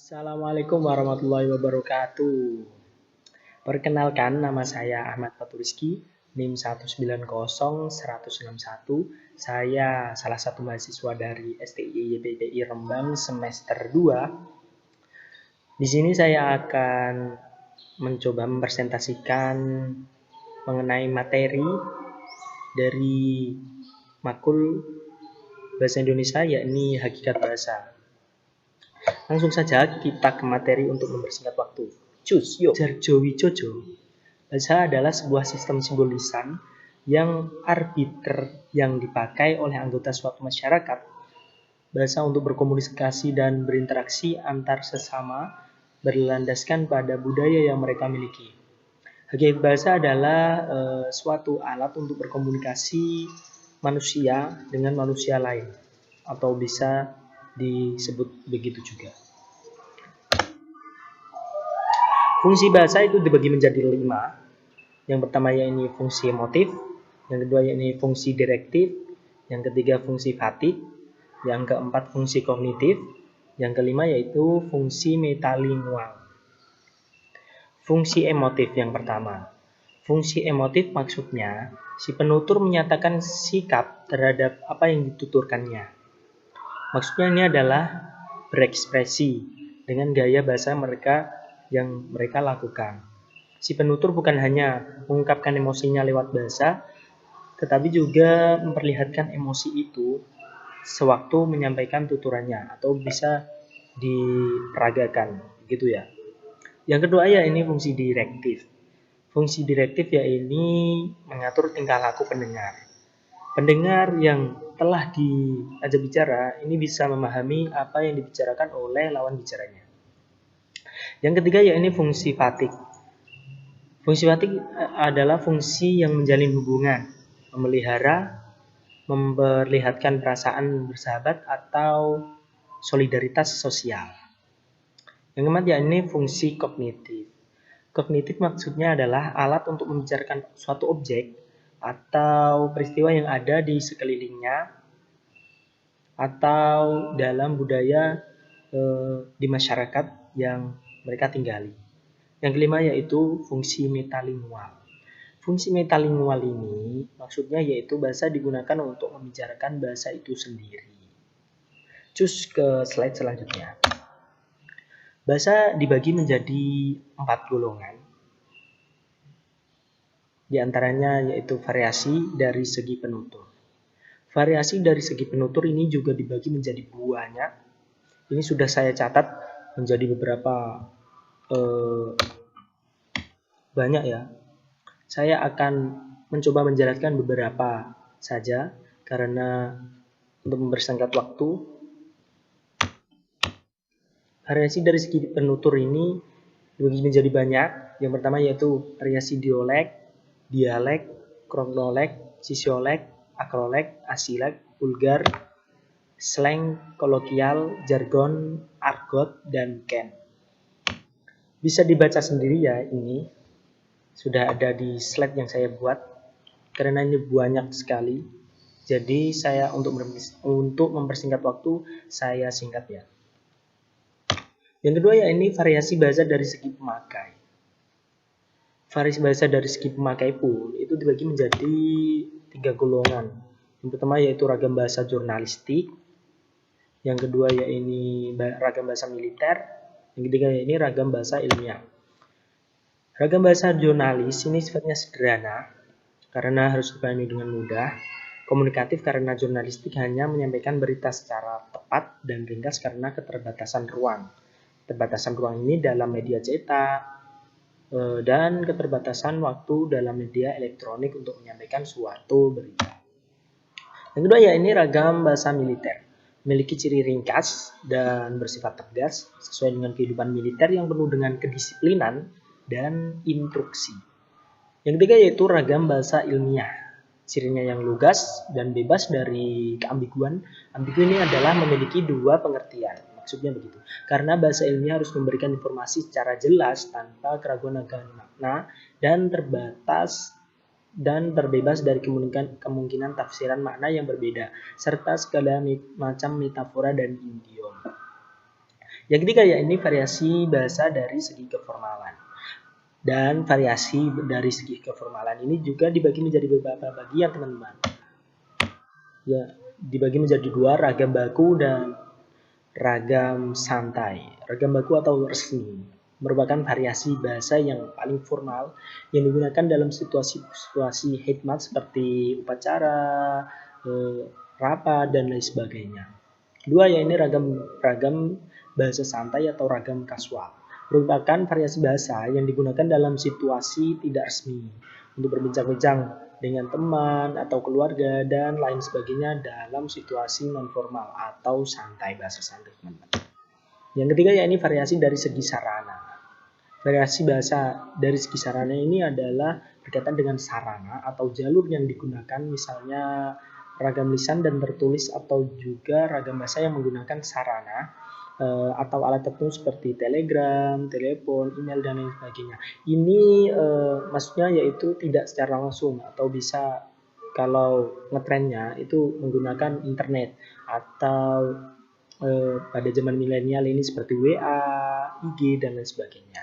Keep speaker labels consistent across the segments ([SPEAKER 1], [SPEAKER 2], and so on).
[SPEAKER 1] Assalamualaikum warahmatullahi wabarakatuh. Perkenalkan, nama saya Ahmad Fatur Rizky, NIM 1901161. Saya salah satu mahasiswa dari STI YPPI Rembang semester 2. Di sini saya akan mencoba mempresentasikan mengenai materi dari makul Bahasa Indonesia, yakni Hakikat Bahasa. Langsung saja kita ke materi untuk mempersingkat waktu. Cus, yuk. Jarjo Wijojo. Bahasa adalah sebuah sistem simbol lisan yang arbiter yang dipakai oleh anggota suatu masyarakat. Bahasa untuk berkomunikasi dan berinteraksi antar sesama berlandaskan pada budaya yang mereka miliki. Hakikat bahasa adalah suatu alat untuk berkomunikasi manusia dengan manusia lain, atau bisa disebut begitu juga. Fungsi bahasa itu dibagi menjadi 5. Yang pertama yaitu fungsi emotif, yang kedua yaitu fungsi direktif, yang ketiga fungsi fatik, yang keempat fungsi kognitif, yang kelima yaitu fungsi metalingual. Fungsi emotif yang pertama. Fungsi emotif maksudnya si penutur menyatakan sikap terhadap apa yang dituturkannya. Maksudnya ini adalah berekspresi dengan gaya bahasa mereka yang mereka lakukan. Si penutur bukan hanya mengungkapkan emosinya lewat bahasa, tetapi juga memperlihatkan emosi itu sewaktu menyampaikan tuturannya, atau bisa diperagakan, gitu ya. Yang kedua ya ini fungsi direktif. Fungsi direktif ya ini mengatur tingkah laku pendengar. Pendengar yang telah diajak bicara ini bisa memahami apa yang dibicarakan oleh lawan bicaranya. Yang ketiga ya ini fungsi fatik. Fungsi fatik adalah fungsi yang menjalin hubungan, memelihara, memperlihatkan perasaan bersahabat atau solidaritas sosial. Yang keempat ya ini fungsi kognitif. Kognitif maksudnya adalah alat untuk membicarakan suatu objek atau peristiwa yang ada di sekelilingnya atau dalam budaya di masyarakat yang mereka tinggali. Yang kelima yaitu fungsi metalingual. Fungsi metalingual ini maksudnya yaitu bahasa digunakan untuk membicarakan bahasa itu sendiri. Cus ke slide selanjutnya. Bahasa dibagi menjadi 4 golongan. Di antaranya yaitu variasi dari segi penutur. Variasi dari segi penutur ini juga dibagi menjadi banyak. Ini sudah saya catat menjadi beberapa banyak ya. Saya akan mencoba menjelaskan beberapa saja karena untuk mempersingkat waktu. Variasi dari segi penutur ini dibagi menjadi banyak. Yang pertama yaitu variasi dialek, kronolog, sisiolek, akrolek, asilek, vulgar, slang, kolokial, jargon, argot, dan ken. Bisa dibaca sendiri ya, ini sudah ada di slide yang saya buat karena ini banyak sekali. Jadi saya untuk mempersingkat waktu saya singkat ya. Yang kedua ya ini variasi bahasa dari segi pemakai. Variasi bahasa dari segi pemakai pun itu dibagi menjadi 3 golongan. Yang pertama yaitu ragam bahasa jurnalistik, yang kedua yaitu ragam bahasa militer, yang ketiga yaitu ragam bahasa ilmiah. Ragam bahasa jurnalis ini sifatnya sederhana karena harus dipahami dengan mudah, komunikatif karena jurnalistik hanya menyampaikan berita secara tepat dan ringkas karena keterbatasan ruang. Keterbatasan ruang ini dalam media cetak dan keterbatasan waktu dalam media elektronik untuk menyampaikan suatu berita. Yang kedua ya ini ragam bahasa militer. Memiliki ciri ringkas dan bersifat tegas sesuai dengan kehidupan militer yang penuh dengan kedisiplinan dan instruksi. Yang ketiga yaitu ragam bahasa ilmiah. Cirinya yang lugas dan bebas dari keambiguan. Ambigu ini adalah memiliki 2 pengertian. Maksudnya begitu. Karena bahasa ilmiah harus memberikan informasi secara jelas tanpa keraguan akan makna dan terbatas dan terbebas dari kemungkinan tafsiran makna yang berbeda serta segala macam metafora dan idiom. Yang ketiga ya ini variasi bahasa dari segi keformalan. Dan variasi dari segi keformalan ini juga dibagi menjadi beberapa bagian teman-teman. Ya, dibagi menjadi dua, ragam baku dan ragam santai. Ragam baku atau resmi merupakan variasi bahasa yang paling formal yang digunakan dalam situasi khidmat seperti upacara, rapat, dan lain sebagainya. Kedua, yaitu ragam bahasa santai atau ragam kasual. Merupakan variasi bahasa yang digunakan dalam situasi tidak resmi untuk berbincang-bincang dengan teman atau keluarga dan lain sebagainya dalam situasi non formal atau santai, bahasa santai teman-teman. Yang ketiga ya ini variasi dari segi sarana. Variasi bahasa dari segi sarana ini adalah berkaitan dengan sarana atau jalur yang digunakan, misalnya ragam lisan dan tertulis atau juga ragam bahasa yang menggunakan sarana atau alat tertentu seperti telegram, telepon, email, dan lain sebagainya. Ini maksudnya yaitu tidak secara langsung atau bisa kalau ngetrennya itu menggunakan internet atau pada zaman milenial ini seperti WA, IG, dan lain sebagainya.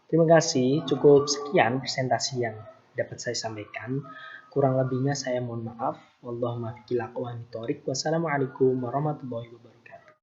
[SPEAKER 1] Terima kasih, cukup sekian presentasi yang dapat saya sampaikan. Kurang lebihnya saya mohon maaf. Wallahumma fiqil aqwani thorik. Wassalamualaikum warahmatullahi wabarakatuh.